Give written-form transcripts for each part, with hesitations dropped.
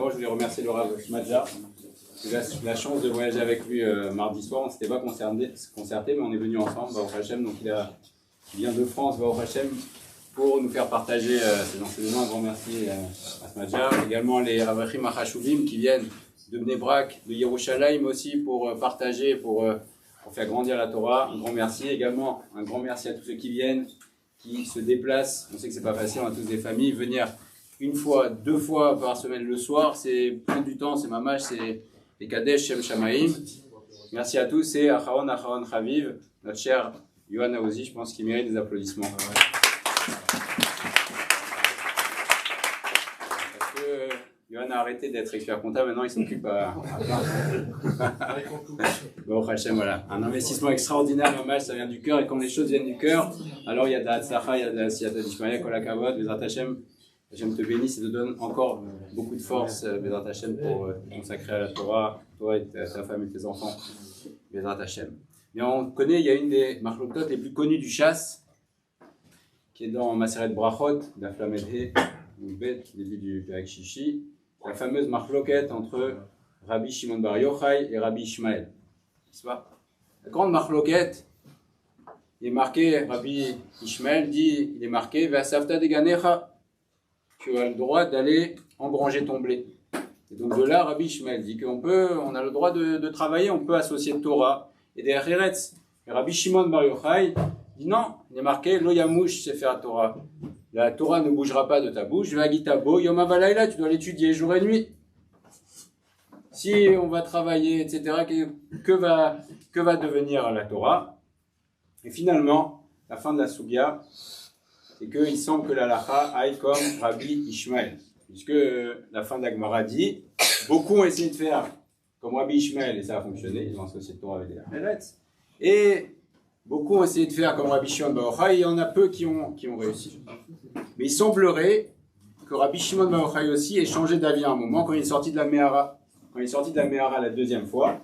D'abord, je voulais remercier le Rav Madja. J'ai eu la chance de voyager avec lui mardi soir. On ne s'était pas concerté, mais on est venus ensemble, Baruch Hashem. Donc il vient de France, Baruch Hashem, pour nous faire partager ces enseignements. Un grand merci à Smadja. Également les Ravachim Achashuvim qui viennent de Bnei Brak, de Yerushalayim aussi pour partager, pour faire grandir la Torah. Un grand merci. Également un grand merci à tous ceux qui viennent, qui se déplacent. On sait que c'est pas facile, on a tous des familles. Venir une fois, 2 fois par semaine le soir, c'est prendre du temps, c'est mamage, c'est les Kadesh Shem Shamaim. Merci à tous et Acharon Chaviv, notre cher Yohan Aozi, je pense qu'il mérite des applaudissements. Parce que Yohan a arrêté d'être expert comptable, maintenant il s'occupe à Bon, Hachem, voilà. Un investissement extraordinaire, mamage, ça vient du cœur, et quand les choses viennent du cœur, alors il y a de la Tzlacha, il y a de la Siyata Dishmaya, Kol HaKavod, Bezrat Hashem. Hashem te bénisse et te donne encore beaucoup de force, Bezrat Hashem, pour consacrer à la Torah, toi et ta femme et tes enfants, Bezrat Hashem. Et on connaît, il y a une des marloquot les plus connues du chasse, qui est dans Maseret Brachot, d'Af Lamed He, début du Perek Shishi, la fameuse marloquette entre Rabbi Shimon Bar Yochai et Rabbi Ishmael. La grande marloquette, il est marqué, Rabbi Ishmael dit, il est marqué, Vasavta deganecha. Tu as le droit d'aller engranger ton blé. Et donc de là, Rabbi Ishmael dit on a le droit de travailler, on peut associer Torah et des Eretz. Et Rabbi Shimon Bar Yochai dit non, il est marqué Lo Yamush Sefer Torah. La Torah ne bougera pas de ta bouche. Vagitabo Yom Avalayla, tu dois l'étudier jour et nuit. Si on va travailler, etc., que va devenir la Torah? Et finalement, la fin de la Sougia, c'est qu'il semble que la Lacha aille comme Rabbi Ishmael. Puisque la fin de la Gemara dit, beaucoup ont essayé de faire comme Rabbi Ishmael et ça a fonctionné, ils ont associé le Torah avec des Eretz. Et beaucoup ont essayé de faire comme Rabbi Shimon Bar Yochai, et il y en a peu qui ont réussi. Mais il semblerait que Rabbi Shimon Bar Yochai aussi ait changé d'avis à un moment quand il est sorti de la Mehara. Quand il est sorti de la Mehara la 2e fois,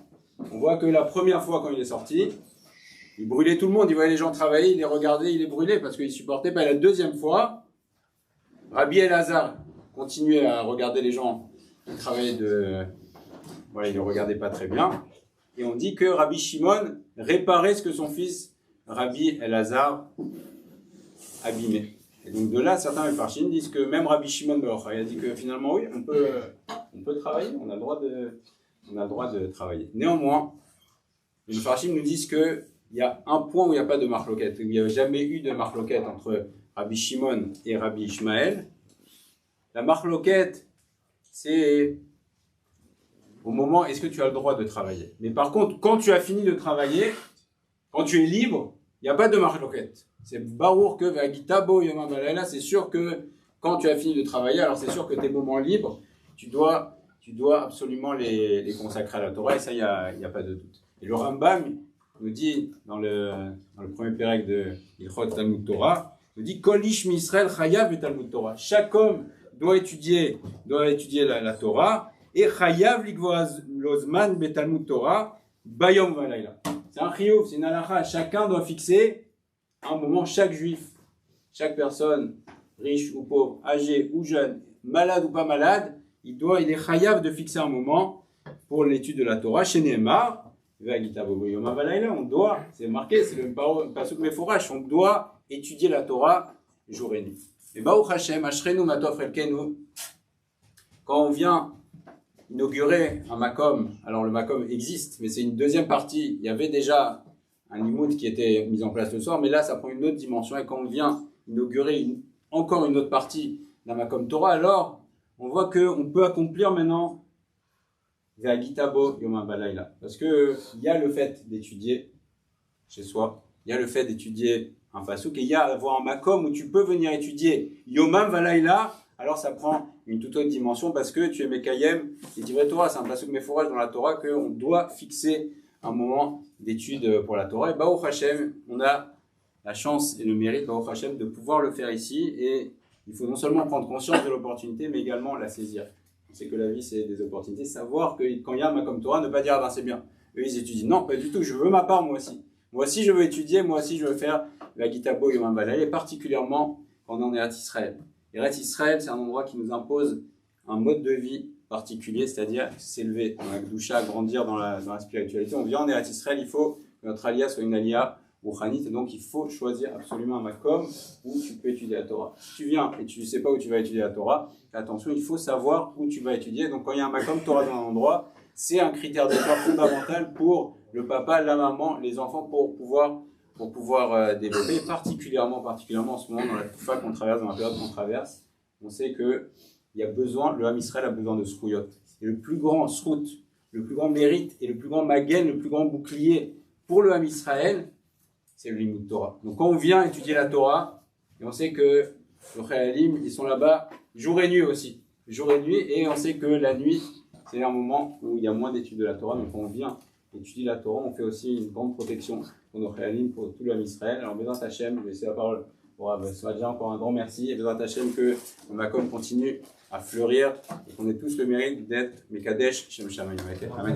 on voit que la première fois quand il est sorti, il brûlait tout le monde, il voyait les gens travailler, il les regardait, il les brûlait parce qu'il ne supportait pas. La 2e fois, Rabbi Elazar continuait à regarder les gens qui travaillaient voilà, il ne les regardait pas très bien. Et on dit que Rabbi Shimon réparait ce que son fils Rabbi Elazar abîmait. Et donc de là, certains Mefarshim disent que même Rabbi Shimon Bar Yochai a dit que finalement oui, on peut travailler, on a le droit de travailler. Néanmoins, les Mefarshim nous disent que il y a un point où il n'y a pas de marloquette, où il n'y a jamais eu de marloquette entre Rabbi Shimon et Rabbi Ishmael. La marloquette, c'est au moment est-ce que tu as le droit de travailler. Mais par contre, quand tu as fini de travailler, quand tu es libre, il n'y a pas de marloquette. C'est barour que Vagitabo Yom Avalayla, c'est sûr que quand tu as fini de travailler, alors c'est sûr que tes moments libres, tu dois absolument les consacrer à la Torah, et ça, il n'y a pas de doute. Et le Rambam nous dit, dans le premier pérec de Ilchot Talmud Torah, nous dit Kol ish misrael chayav et Talmud Torah. Chaque homme doit étudier la Torah, et chayav ligvoaz lozman be Talmud Torah bayom valayla. C'est un chiyuv, c'est une halakha. Chacun doit fixer un moment, chaque juif, chaque personne, riche ou pauvre, âgé ou jeune, malade ou pas malade, il est chayav de fixer un moment pour l'étude de la Torah. Chez Nehemar, on doit, c'est marqué, c'est le pasuk meforash, on doit étudier la Torah jour et nuit. Et Baruch Hashem, Ashrenu Matov Elkenu, quand on vient inaugurer un makom, alors le makom existe, mais c'est une 2e partie, il y avait déjà un limoud qui était mis en place le soir, mais là ça prend une autre dimension, et quand on vient inaugurer encore une autre partie d'un makom Torah, alors on voit qu'on peut accomplir maintenant Ve'agitabo Yom Balayla. Parce que il y a le fait d'étudier chez soi, il y a le fait d'étudier un pasuk, et il y a avoir un makom où tu peux venir étudier Yomam Valayla, alors ça prend une toute autre dimension parce que tu es Mekayem, et Divrei Torah, c'est un pasuk méforage dans la Torah qu'on doit fixer un moment d'étude pour la Torah. Et Baruch Hashem, on a la chance et le mérite, Baruch Hashem, de pouvoir le faire ici, et il faut non seulement prendre conscience de l'opportunité, mais également la saisir. C'est que la vie, c'est des opportunités. Savoir que quand il y a un makom Torah, ne pas dire, c'est bien. Eux, ils étudient. Non, pas du tout. Je veux ma part, moi aussi. Moi aussi, je veux étudier. Moi aussi, je veux faire la Gitabo Yom Valayla, et particulièrement quand on est à Israël. Et Eretz Israël, c'est un endroit qui nous impose un mode de vie particulier, c'est-à-dire s'élever dans la Gdusha, grandir dans la spiritualité. On vient en Eretz Israël, il faut que notre alia soit une alia rouchanite, et donc il faut choisir absolument un makom où tu peux étudier la Torah. Si tu viens et tu ne sais pas où tu vas étudier la Torah, attention, il faut savoir où tu vas étudier. Donc quand il y a un makom Torah dans un endroit, c'est un critère d'écart fondamental pour le papa, la maman, les enfants, pour pouvoir développer, particulièrement en ce moment dans la Toufa qu'on traverse, dans la période qu'on traverse. On sait que il y a besoin, le Ham Israël a besoin de Srouyot. Et le plus grand Srout, le plus grand mérite et le plus grand Magen, le plus grand bouclier pour le Ham Israël, c'est le Limud Torah. Donc quand on vient étudier la Torah, et on sait que le Chayalim, ils sont là-bas jour et nuit aussi. Jour et nuit, et on sait que la nuit, c'est un moment où il y a moins d'études de la Torah. Donc quand on vient étudier la Torah, on fait aussi une grande protection pour nos Chayalim, pour tout le Ham Israël. Alors Bézant Hachem, je vais laisser la parole. Ça va déjà encore un grand merci. Et Bézant Hachem, que le Makom continue à fleurir et qu'on ait tous le mérite d'être Mekadesh Shem Shamayim. Amen.